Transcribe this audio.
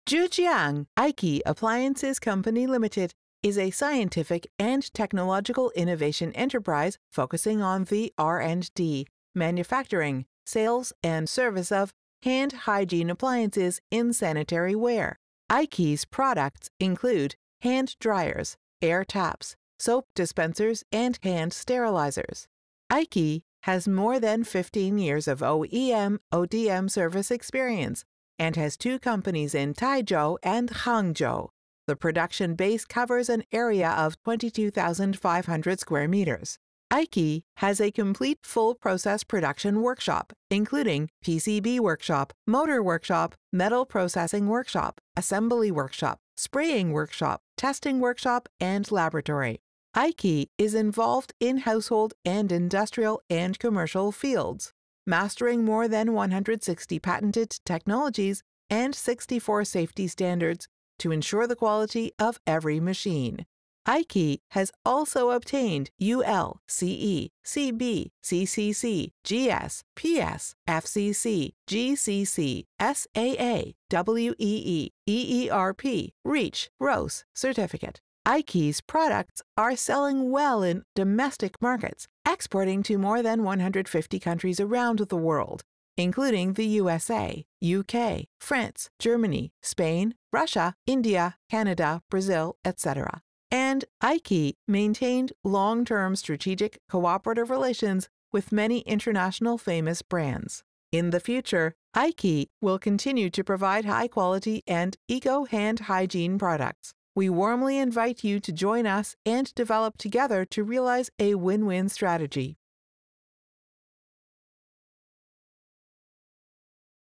Zhejiang Aike Appliances Company Limited is a scientific and technological innovation enterprise focusing on the R&D, manufacturing, sales, and service of hand hygiene appliances in sanitary ware. Aike's products include hand dryers, air taps, soap dispensers, and hand sterilizers. Aike has more than 15 years of OEM/ODM service experience and has 2 companies in Taizhou and Hangzhou. The production base covers an area of 22,500 square meters. Aike has a complete full-process production workshop, including PCB workshop, motor workshop, metal processing workshop, assembly workshop, spraying workshop, testing workshop, and laboratory. Aike is involved in household and industrial and commercial fields, mastering more than 160 patented technologies and 64 safety standards to ensure the quality of every machine. Aike has also obtained UL, CE, CB, CCC, GS, PS, FCC, GCC, SAA, WEE, EERP, REACH, ROS certificate. Aike's products are selling well in domestic markets, exporting to more than 150 countries around the world, including the USA, UK, France, Germany, Spain, Russia, India, Canada, Brazil, etc. And Aike maintained long-term strategic cooperative relations with many international famous brands. In the future, Aike will continue to provide high-quality and eco-hand hygiene products. We warmly invite you to join us and develop together to realize a win-win strategy.